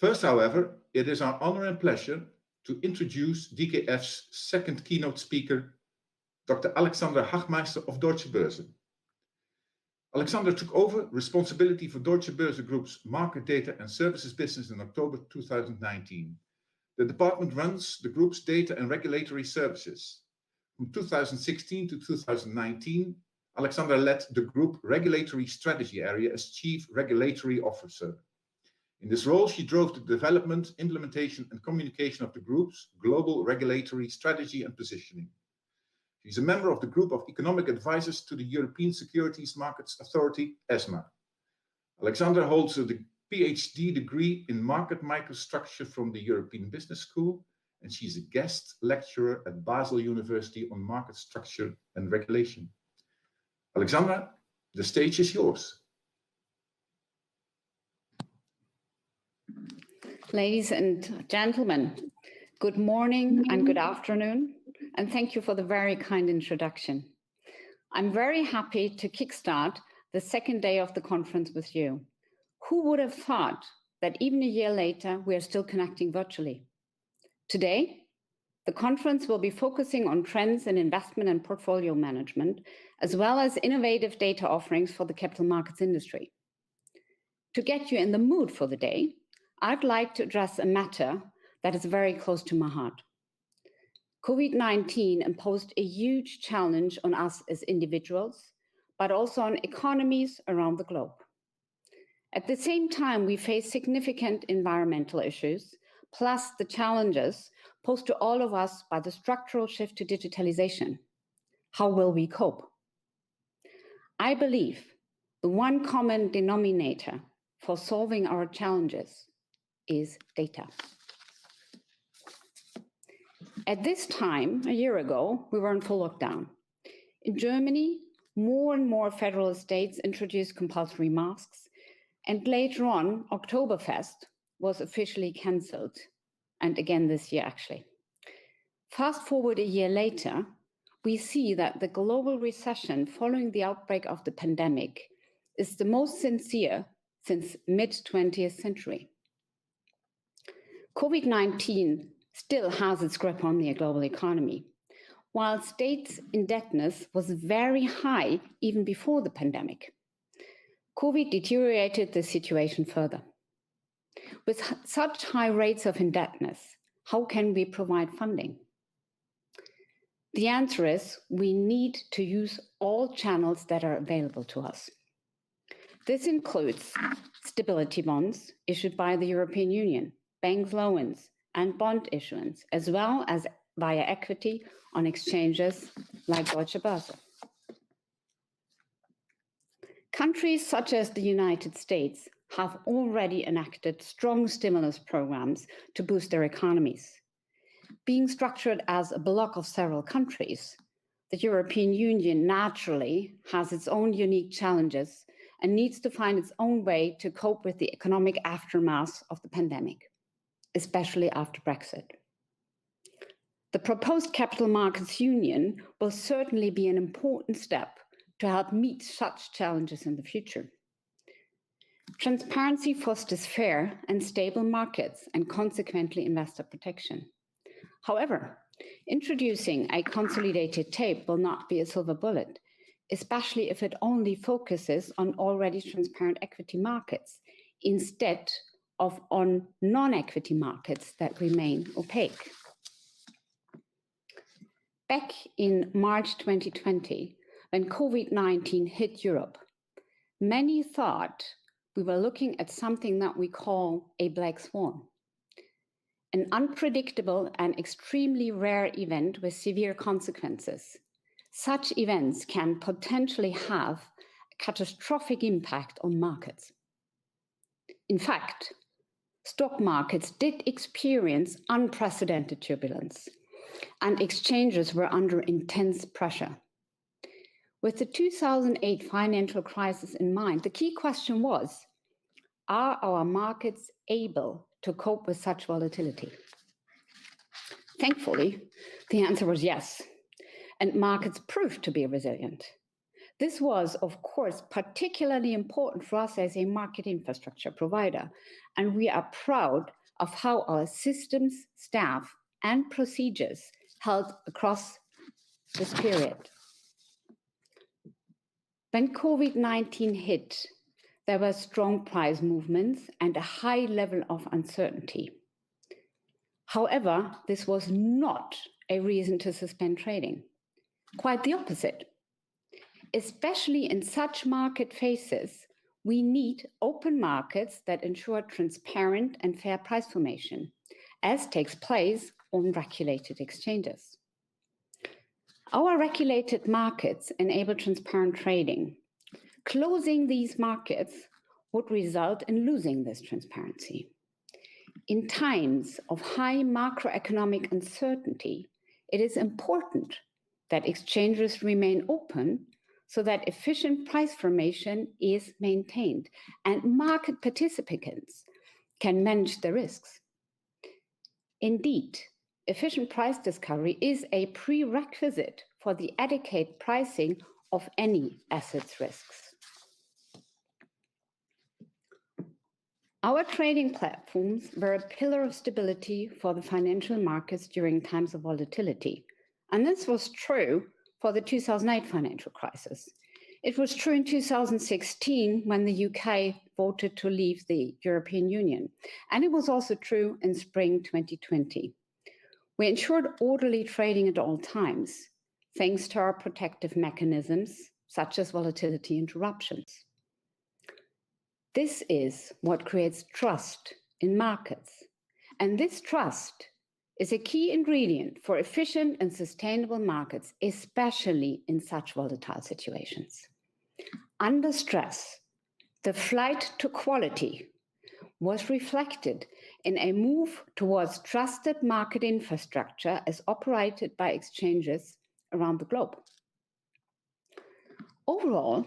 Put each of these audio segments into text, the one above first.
First, however, it is our honor and pleasure to introduce DKF's second keynote speaker, Dr. Alexandra Hachmeister of Deutsche Börse. Alexandra took over responsibility for Deutsche Börse Group's market data and services business in October 2019. The department runs the group's data and regulatory services. From 2016 to 2019, Alexandra led the group regulatory strategy area as Chief Regulatory Officer. In this role, she drove the development, implementation, and communication of the group's global regulatory strategy and positioning. She's a member of the Group of Economic Advisors to the European Securities Markets Authority, ESMA. Alexandra holds a PhD degree in market microstructure from the European Business School, and she's a guest lecturer at Basel University on market structure and regulation. Alexandra, the stage is yours. Ladies and gentlemen, good morning and good afternoon, and thank you for the very kind introduction. I'm very happy to kickstart the second day of the conference with you. Who would have thought that even a year later, we are still connecting virtually? Today, the conference will be focusing on trends in investment and portfolio management, as well as innovative data offerings for the capital markets industry. To get you in the mood for the day, I'd like to address a matter that is very close to my heart. COVID-19 imposed a huge challenge on us as individuals, but also on economies around the globe. At the same time, we face significant environmental issues, plus the challenges posed to all of us by the structural shift to digitalization. How will we cope? I believe the one common denominator for solving our challenges is data. At this time, a year ago, we were in full lockdown. In Germany, more and more federal states introduced compulsory masks, and later on, Oktoberfest was officially cancelled, and again this year actually. Fast forward a year later, we see that the global recession following the outbreak of the pandemic is the most severe since mid-20th century. COVID-19 still has its grip on the global economy, while state indebtedness was very high even before the pandemic. COVID deteriorated the situation further. With such high rates of indebtedness, how can we provide funding? The answer is we need to use all channels that are available to us. This includes stability bonds issued by the European Union, bank loans, and bond issuance, as well as via equity on exchanges like Deutsche Börse. Countries such as the United States have already enacted strong stimulus programs to boost their economies. Being structured as a bloc of several countries, the European Union naturally has its own unique challenges and needs to find its own way to cope with the economic aftermath of the pandemic, especially after Brexit. The proposed Capital Markets Union will certainly be an important step to help meet such challenges in the future. Transparency fosters fair and stable markets and consequently investor protection. However, introducing a consolidated tape will not be a silver bullet, especially if it only focuses on already transparent equity markets instead of on non-equity markets that remain opaque. Back in March 2020, when COVID-19 hit Europe, many thought we were looking at something that we call a black swan, an unpredictable and extremely rare event with severe consequences. Such events can potentially have a catastrophic impact on markets. In fact, stock markets did experience unprecedented turbulence, and exchanges were under intense pressure. With the 2008 financial crisis in mind, the key question was, are our markets able to cope with such volatility? Thankfully, the answer was yes, and markets proved to be resilient. This was, of course, particularly important for us as a market infrastructure provider, and we are proud of how our systems, staff, and procedures held across this period. When COVID-19 hit, there were strong price movements and a high level of uncertainty. However, this was not a reason to suspend trading. Quite the opposite. Especially in such market phases, we need open markets that ensure transparent and fair price formation, as takes place on regulated exchanges. Our regulated markets enable transparent trading. Closing these markets would result in losing this transparency. In times of high macroeconomic uncertainty, it is important that exchanges remain open so that efficient price formation is maintained and market participants can manage the risks. Indeed, efficient price discovery is a prerequisite for the adequate pricing of any asset's risks. Our trading platforms were a pillar of stability for the financial markets during times of volatility. And this was true for the 2008 financial crisis. It was true in 2016 when the UK voted to leave the European Union. And it was also true in spring 2020. We ensured orderly trading at all times, thanks to our protective mechanisms, such as volatility interruptions. This is what creates trust in markets. And this trust is a key ingredient for efficient and sustainable markets, especially in such volatile situations. Under stress, the flight to quality was reflected in a move towards trusted market infrastructure as operated by exchanges around the globe. Overall,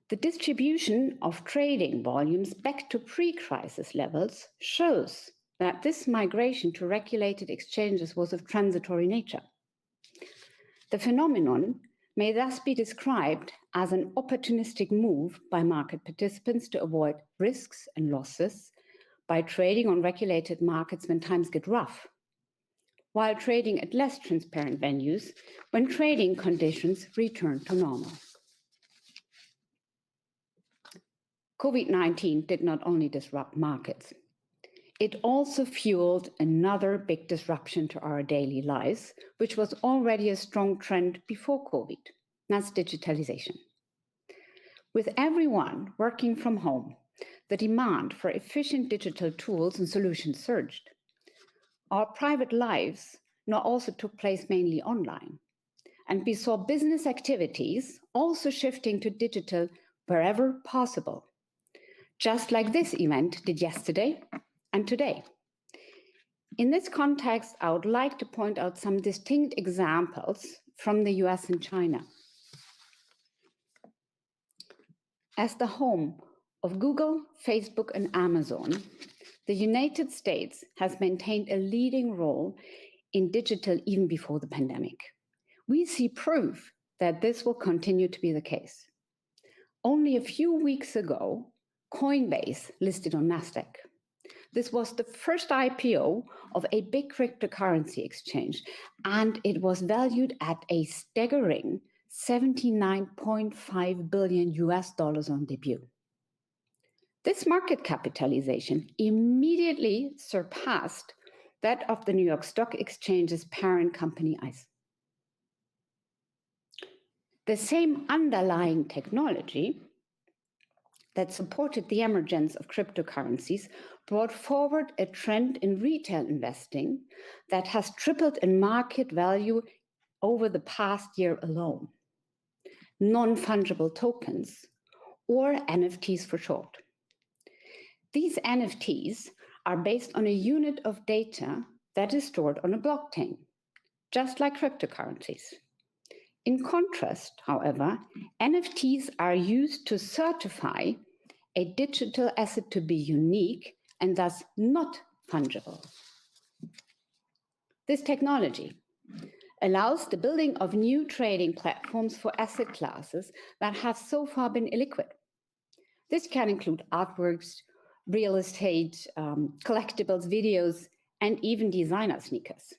the distribution of trading volumes back to pre-crisis levels shows that this migration to regulated exchanges was of transitory nature. The phenomenon may thus be described as an opportunistic move by market participants to avoid risks and losses by trading on regulated markets when times get rough, while trading at less transparent venues when trading conditions return to normal. COVID-19 did not only disrupt markets, it also fueled another big disruption to our daily lives, which was already a strong trend before COVID, that's digitalization. With everyone working from home, the demand for efficient digital tools and solutions surged. Our private lives now also took place mainly online, and we saw business activities also shifting to digital wherever possible, just like this event did yesterday and today. In this context, I would like to point out some distinct examples from the US and China. As the home of Google, Facebook, and Amazon, the United States has maintained a leading role in digital even before the pandemic. We see proof that this will continue to be the case. Only a few weeks ago, Coinbase listed on Nasdaq. This was the first IPO of a big cryptocurrency exchange, and it was valued at a staggering $79.5 billion on debut. This market capitalization immediately surpassed that of the New York Stock Exchange's parent company, ICE. The same underlying technology that supported the emergence of cryptocurrencies brought forward a trend in retail investing that has tripled in market value over the past year alone. Non-fungible tokens, or NFTs for short. These NFTs are based on a unit of data that is stored on a blockchain, just like cryptocurrencies. In contrast, however, NFTs are used to certify a digital asset to be unique and thus not fungible. This technology allows the building of new trading platforms for asset classes that have so far been illiquid. This can include artworks, real estate, collectibles, videos, and even designer sneakers.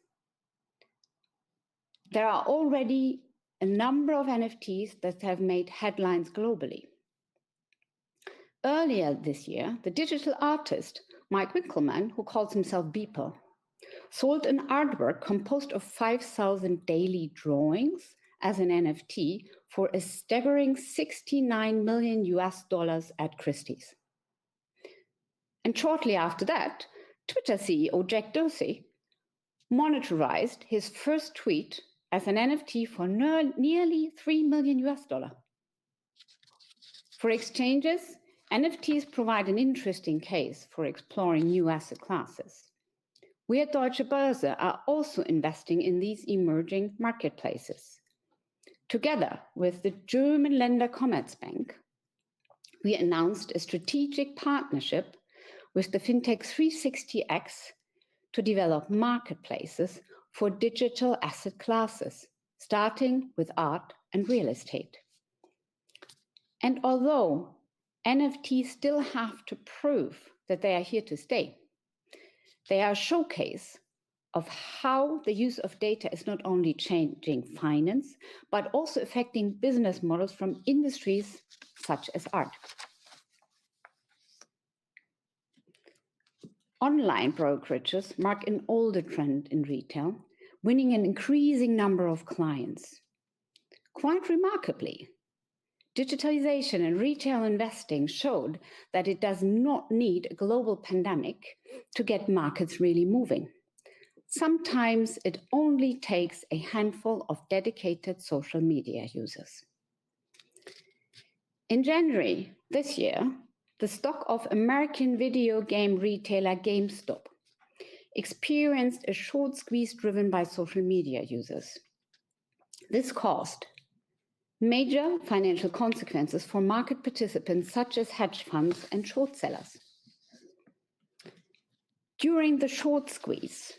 There are already a number of NFTs that have made headlines globally. Earlier this year, the digital artist Mike Winkelmann, who calls himself Beeple, sold an artwork composed of 5,000 daily drawings as an NFT for a staggering $69 million at Christie's. And shortly after that, Twitter CEO Jack Dorsey monetized his first tweet as an NFT for nearly $3 million. For exchanges, NFTs provide an interesting case for exploring new asset classes. We at Deutsche Börse are also investing in these emerging marketplaces. Together with the German lender Commerzbank, we announced a strategic partnership with the fintech 360X to develop marketplaces for digital asset classes, starting with art and real estate. And although NFTs still have to prove that they are here to stay, they are a showcase of how the use of data is not only changing finance, but also affecting business models from industries such as art. Online brokerages mark an older trend in retail, winning an increasing number of clients. Quite remarkably, digitalization in retail investing showed that it does not need a global pandemic to get markets really moving. Sometimes it only takes a handful of dedicated social media users. In January this year, the stock of American video game retailer GameStop experienced a short squeeze driven by social media users. This caused major financial consequences for market participants such as hedge funds and short sellers. During the short squeeze,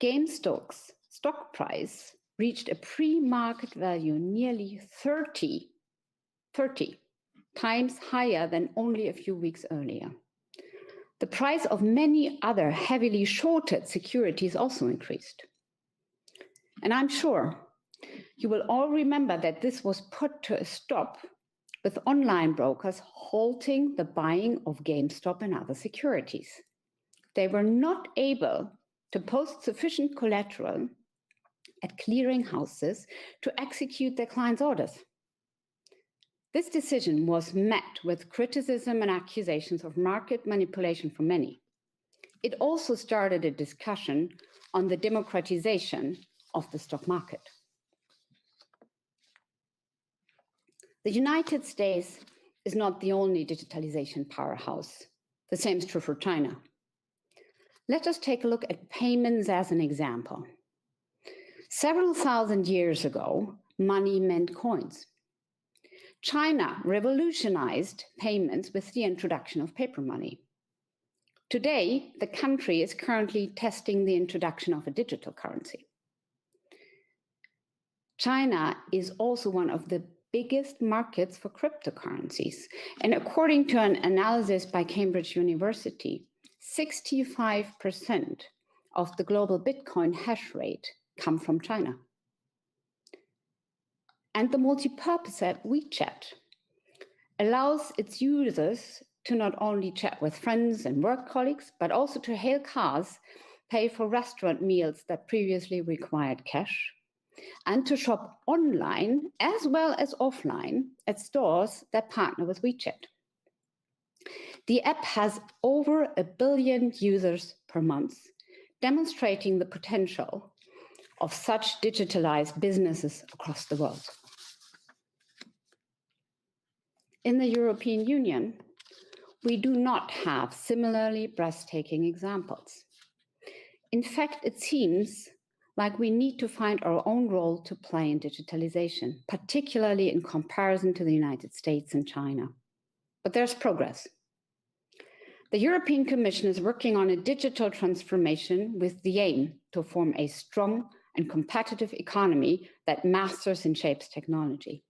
GameStop's stock price reached a pre-market value nearly 30 times higher than only a few weeks earlier. The price of many other heavily shorted securities also increased. And I'm sure you will all remember that this was put to a stop with online brokers halting the buying of GameStop and other securities. They were not able to post sufficient collateral at clearing houses to execute their clients' orders. This decision was met with criticism and accusations of market manipulation from many. It also started a discussion on the democratization of the stock market. The United States is not the only digitalization powerhouse. The same is true for China. Let us take a look at payments as an example. Several thousand years ago, money meant coins. China revolutionized payments with the introduction of paper money. Today, the country is currently testing the introduction of a digital currency. China is also one of the biggest markets for cryptocurrencies. And according to an analysis by Cambridge University, 65% of the global Bitcoin hash rate come from China. And the multi-purpose app WeChat allows its users to not only chat with friends and work colleagues, but also to hail cars, pay for restaurant meals that previously required cash, and to shop online as well as offline at stores that partner with WeChat. The app has over 1 billion users per month, demonstrating the potential of such digitalized businesses across the world. In the European Union, we do not have similarly breathtaking examples. In fact, it seems like we need to find our own role to play in digitalization, particularly in comparison to the United States and China. But there's progress. The European Commission is working on a digital transformation with the aim to form a strong and competitive economy that masters and shapes technology.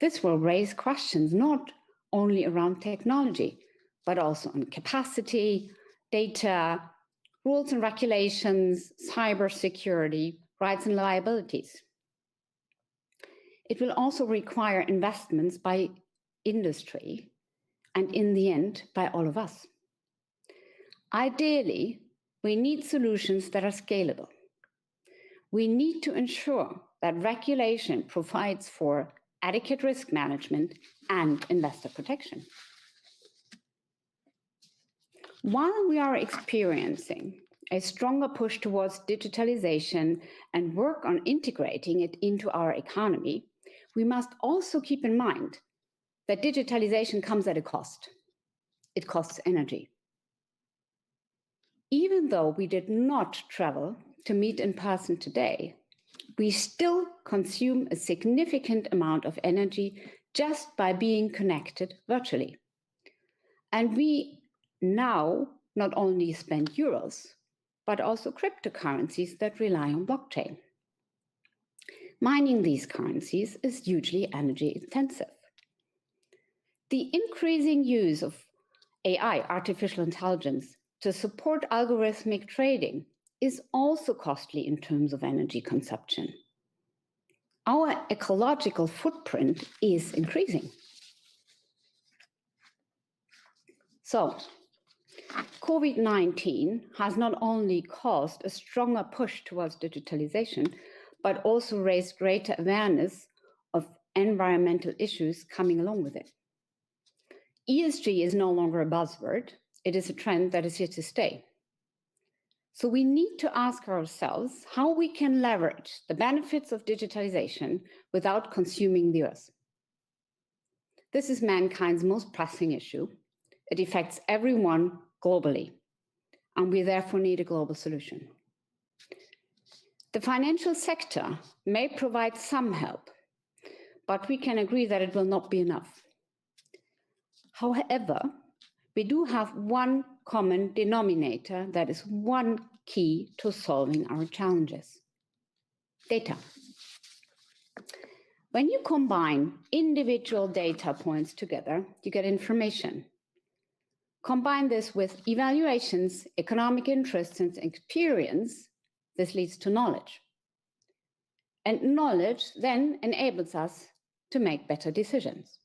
This will raise questions not only around technology, but also on capacity, data, rules and regulations, cybersecurity, rights and liabilities. It will also require investments by industry and in the end, by all of us. Ideally, we need solutions that are scalable. We need to ensure that regulation provides for adequate risk management and investor protection. While we are experiencing a stronger push towards digitalization and work on integrating it into our economy, we must also keep in mind that digitalization comes at a cost. It costs energy. Even though we did not travel to meet in person today, we still consume a significant amount of energy just by being connected virtually. And we now not only spend euros, but also cryptocurrencies that rely on blockchain. Mining these currencies is hugely energy intensive. The increasing use of AI, artificial intelligence, to support algorithmic trading is also costly in terms of energy consumption. Our ecological footprint is increasing. So, COVID-19 has not only caused a stronger push towards digitalization, but also raised greater awareness of environmental issues coming along with it. ESG is no longer a buzzword. It is a trend that is here to stay. So we need to ask ourselves how we can leverage the benefits of digitalization without consuming the earth. This is mankind's most pressing issue. It affects everyone globally, and we therefore need a global solution. The financial sector may provide some help, but we can agree that it will not be enough. However, we do have one common denominator that is one key to solving our challenges: data. When you combine individual data points together, you get information. Combine this with evaluations, economic interests, and experience, this leads to knowledge. And knowledge then enables us to make better decisions.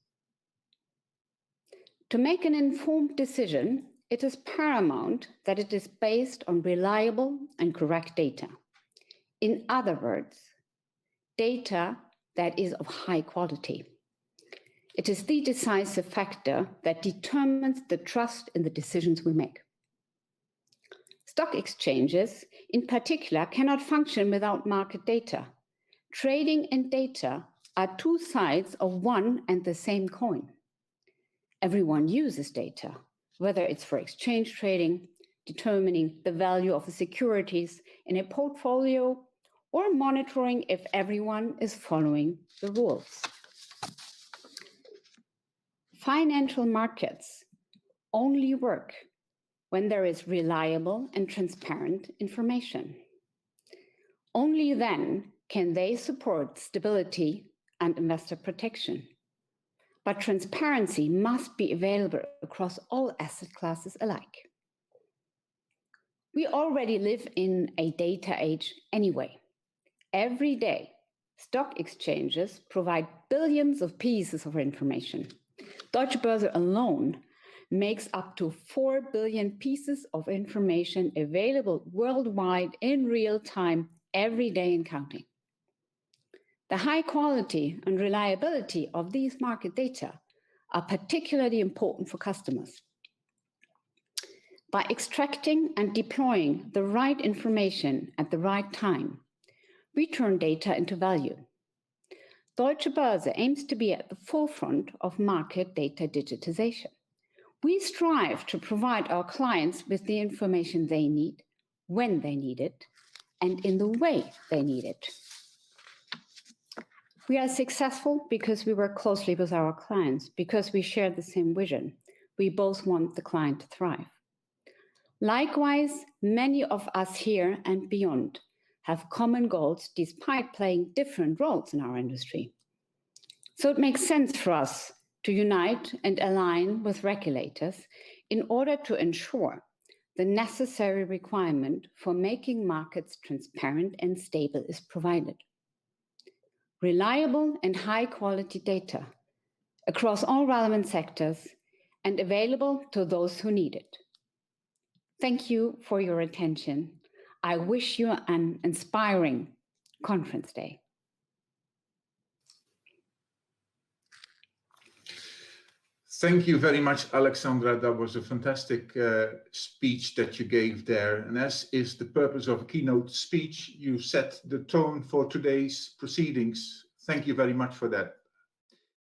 To make an informed decision, it is paramount that it is based on reliable and correct data. In other words, data that is of high quality. It is the decisive factor that determines the trust in the decisions we make. Stock exchanges, in particular, cannot function without market data. Trading and data are two sides of one and the same coin. Everyone uses data, whether it's for exchange trading, determining the value of the securities in a portfolio, or monitoring if everyone is following the rules. Financial markets only work when there is reliable and transparent information. Only then can they support stability and investor protection. But transparency must be available across all asset classes alike. We already live in a data age anyway. Every day, stock exchanges provide billions of pieces of information. Deutsche Börse alone makes up to 4 billion pieces of information available worldwide in real time every day and counting. The high quality and reliability of these market data are particularly important for customers. By extracting and deploying the right information at the right time, we turn data into value. Deutsche Börse aims to be at the forefront of market data digitization. We strive to provide our clients with the information they need, when they need it, and in the way they need it. We are successful because we work closely with our clients, because we share the same vision. We both want the client to thrive. Likewise, many of us here and beyond have common goals despite playing different roles in our industry. So it makes sense for us to unite and align with regulators in order to ensure the necessary requirement for making markets transparent and stable is provided. Reliable and high-quality data across all relevant sectors and available to those who need it. Thank you for your attention. I wish you an inspiring conference day. Thank you very much, Alexandra. That was a fantastic speech that you gave there. And as is the purpose of a keynote speech, you set the tone for today's proceedings. Thank you very much for that.